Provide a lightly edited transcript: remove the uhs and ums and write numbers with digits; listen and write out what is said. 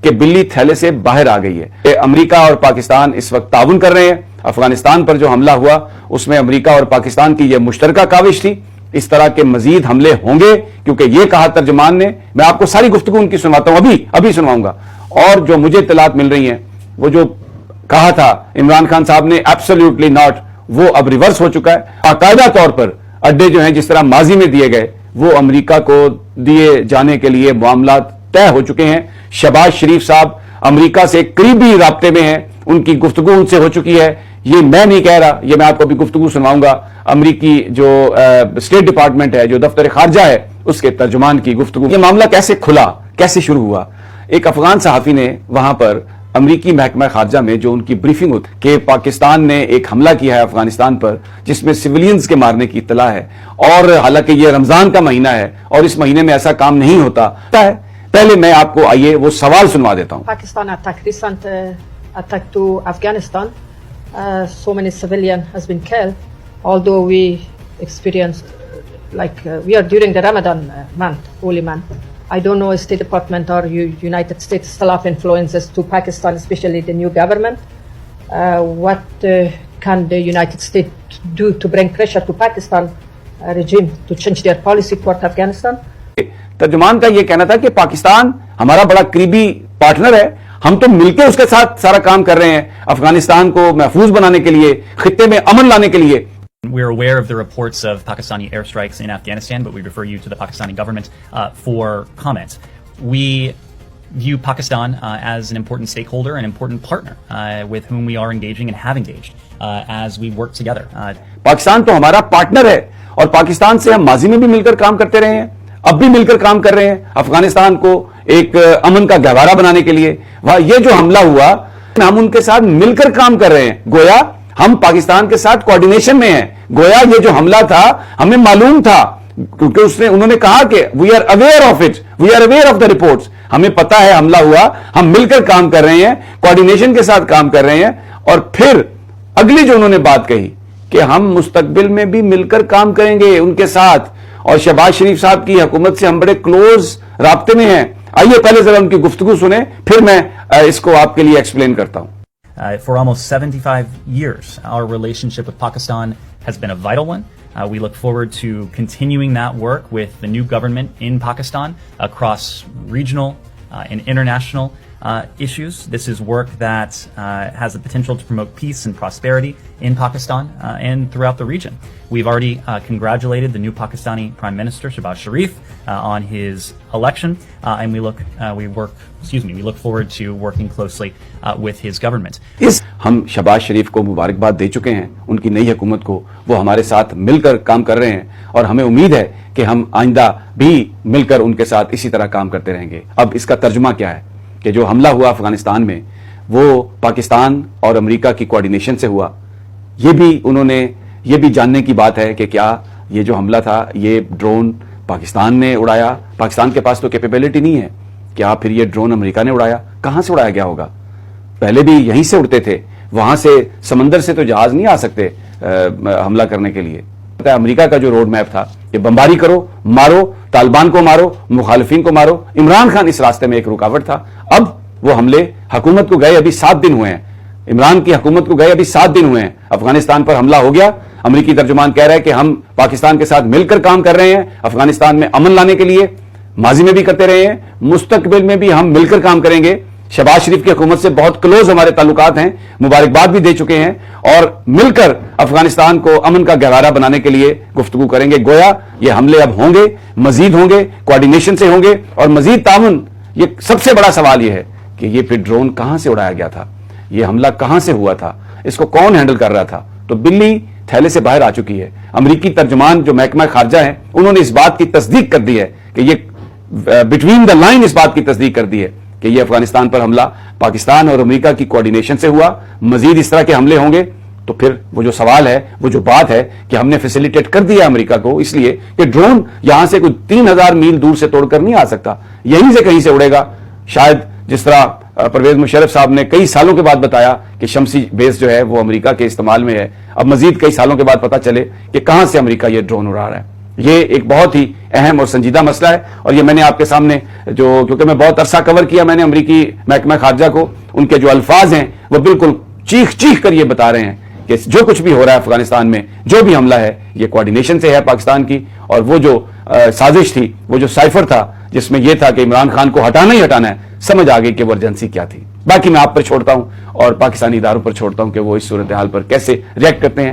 کہ بلی تھیلے سے باہر آ گئی ہے. امریکہ اور پاکستان اس وقت تعاون کر رہے ہیں. افغانستان پر جو حملہ ہوا اس میں امریکہ اور پاکستان کی یہ مشترکہ کاوش تھی. اس طرح کے مزید حملے ہوں گے کیونکہ یہ کہا ترجمان نے. میں آپ کو ساری گفتگو ان کی سنواتا ہوں, ابھی سنواؤں گا. اور جو مجھے اطلاعات مل رہی ہیں وہ جو کہا تھا عمران خان صاحب نے ایبسلیوٹلی ناٹ, وہ اب ریورس ہو چکا ہے. باقاعدہ طور پر اڈے جو ہیں جس طرح ماضی میں دیے گئے وہ امریکہ کو دیے جانے کے لیے معاملات طے ہو چکے ہیں. شہباز شریف صاحب امریکہ سے قریبی رابطے میں ہیں, ان کی گفتگو ان سے ہو چکی ہے. یہ میں نہیں کہہ رہا, یہ میں آپ کو ابھی گفتگو سنواؤں گا. امریکی جو اسٹیٹ ڈپارٹمنٹ ہے, جو دفتر خارجہ ہے, اس کے ترجمان کی گفتگو. یہ معاملہ کیسے کھلا, کیسے شروع ہوا؟ ایک افغان صحافی نے وہاں پر امریکی محکمہ خارجہ میں جو ان کی بریفنگ ہوتی کہ پاکستان نے ایک حملہ کیا ہے افغانستان پر جس میں سویلینز کے مارنے کی اطلاع ہے, اور حالانکہ یہ رمضان کا مہینہ ہے اور اس مہینے میں ایسا کام نہیں ہوتا ہے. پہلے میں آپ کو آئیے وہ سوال سنوا دیتا ہوں. Pakistan recent attack to Afghanistan. So many civilians has been killed. Although we experienced we are during the Ramadan month, holy month. I don't know State Department or United States still have influences to Pakistan, especially the new government. What can the United States do to bring pressure to Pakistan regime to change their policy toward Afghanistan? ترجمان کا یہ کہنا تھا کہ پاکستان ہمارا بڑا قریبی partner ہے, ہم تو مل کے اس کے ساتھ سارا کام کر رہے ہیں افغانستان کو محفوظ بنانے کے لیے, خطے میں امن لانے کے لیے. We're aware of the reports of Pakistani airstrikes in Afghanistan, but we refer you to the Pakistani government for comment. We view Pakistan as an important stakeholder, an important partner with whom we are engaging and have engaged as we work together. Pakistan تو ہمارا partner ہے اور پاکستان سے ہم ماضی میں بھی مل کر کام کرتے رہے ہیں, اب بھی مل کر کام کر رہے ہیں افغانستان کو ایک امن کا گہوارہ بنانے کے لیے. یہ جو حملہ ہوا ہم ان کے ساتھ مل کر کام کر رہے ہیں, گویا ہم پاکستان کے ساتھ کوارڈینیشن میں ہیں. گویا یہ جو حملہ تھا ہمیں معلوم تھا کیونکہ انہوں نے کہا کہ we are aware of it, we are aware of the reports. ہمیں پتا ہے حملہ ہوا, ہم مل کر کام کر رہے ہیں, کوارڈینیشن کے ساتھ کام کر رہے ہیں. اور پھر اگلی جو انہوں نے بات کہی کہ ہم مستقبل میں بھی مل کر کام کریں گے ان کے ساتھ, اور شہباز شریف صاحب کی حکومت سے ہم بڑے کلوز رابطے میں ہیں. آئیے پہلے ذرا ان کی گفتگو سنیں, پھر میں اس کو آپ کے لیے ایکسپلین کرتا ہوں. For almost 75 years, our relationship with Pakistan has been a vital one. We look forward to continuing that work with the new government in Pakistan across regional and international issues. This is work that has the potential to promote peace and prosperity in Pakistan and throughout the region. We've already congratulated the new Pakistani Prime Minister Shehbaz Sharif on his election, and we look forward to working closely with his government. ہم شہباز شریف کو مبارکباد دے چکے ہیں, ان کی نئی حکومت کو. وہ ہمارے ساتھ مل کر کام کر رہے ہیں اور ہمیں امید ہے کہ ہم آئندہ بھی مل کر ان کے ساتھ اسی طرح کام کرتے رہیں گے. اب اس کا ترجمہ کیا ہے کہ جو حملہ ہوا افغانستان میں وہ پاکستان اور امریکہ کی کوارڈینیشن سے ہوا. یہ بھی جاننے کی بات ہے کہ کیا یہ جو حملہ تھا یہ ڈرون پاکستان نے اڑایا؟ پاکستان کے پاس تو کیپیبلٹی نہیں ہے. کیا پھر یہ ڈرون امریکہ نے اڑایا؟ کہاں سے اڑایا گیا ہوگا؟ پہلے بھی یہیں سے اڑتے تھے, وہاں سے سمندر سے تو جہاز نہیں آ سکتے حملہ کرنے کے لیے. امریکہ کا جو روڈ میپ تھا کہ بمباری کرو, مارو, طالبان کو مارو, مخالفین کو مارو. عمران خان اس راستے میں ایک رکاوٹ تھا. اب وہ حملے حکومت کو گئے ابھی 7 دن ہوئے ہیں, عمران کی حکومت کو گئے ابھی 7 دن ہوئے ہیں. افغانستان پر حملہ ہو گیا, امریکی ترجمان کہہ رہا ہے کہ ہم پاکستان کے ساتھ مل کر کام کر رہے ہیں افغانستان میں امن لانے کے لیے. ماضی میں بھی کرتے رہے ہیں, مستقبل میں بھی ہم مل کر کام کریں گے. شہباز شریف کی حکومت سے بہت کلوز ہمارے تعلقات ہیں, مبارکباد بھی دے چکے ہیں, اور مل کر افغانستان کو امن کا گہوارہ بنانے کے لیے گفتگو کریں گے. گویا یہ حملے اب ہوں گے, مزید ہوں گے, کوارڈینیشن سے ہوں گے اور مزید تعاون. یہ سب سے بڑا سوال یہ ہے کہ یہ پھر ڈرون کہاں سے اڑایا گیا تھا, یہ حملہ کہاں سے ہوا تھا, اس کو کون ہینڈل کر رہا تھا؟ تو بلی تھیلے سے باہر آ چکی ہے. امریکی ترجمان جو محکمہ خارجہ ہیں انہوں نے اس بات کی تصدیق کر دی ہے کہ یہ بٹوین دا لائن اس بات کی تصدیق کر دی ہے کہ یہ افغانستان پر حملہ پاکستان اور امریکہ کی کوارڈینیشن سے ہوا. مزید اس طرح کے حملے ہوں گے. تو پھر وہ جو سوال ہے, وہ جو بات ہے کہ ہم نے فیسیلیٹیٹ کر دیا امریکہ کو, اس لیے کہ ڈرون یہاں سے کوئی 3000 میل دور سے توڑ کر نہیں آ سکتا, یہیں سے کہیں سے اڑے گا. شاید جس طرح پرویز مشرف صاحب نے کئی سالوں کے بعد بتایا کہ شمسی بیس جو ہے وہ امریکہ کے استعمال میں ہے, اب مزید کئی سالوں کے بعد پتا چلے کہ کہاں سے امریکہ یہ ڈرون اڑا رہا ہے. یہ ایک بہت ہی اہم اور سنجیدہ مسئلہ ہے، اور یہ میں نے آپ کے سامنے کیونکہ میں بہت عرصہ کور کیا میں نے امریکی محکمہ خارجہ کو، ان کے جو الفاظ ہیں وہ بالکل چیخ چیخ کر یہ بتا رہے ہیں کہ جو کچھ بھی ہو رہا ہے افغانستان میں، جو بھی حملہ ہے، یہ کوارڈینیشن سے ہے پاکستان کی، اور وہ جو سازش تھی، وہ جو سائفر تھا جس میں یہ تھا کہ عمران خان کو ہٹانا ہی ہٹانا ہے، سمجھ آ گئی کہ وہ ارجنسی کیا تھی۔ باقی میں آپ پر چھوڑتا ہوں اور پاکستانی اداروں پر چھوڑتا ہوں کہ وہ اس صورتحال پر کیسے ریئیکٹ کرتے ہیں۔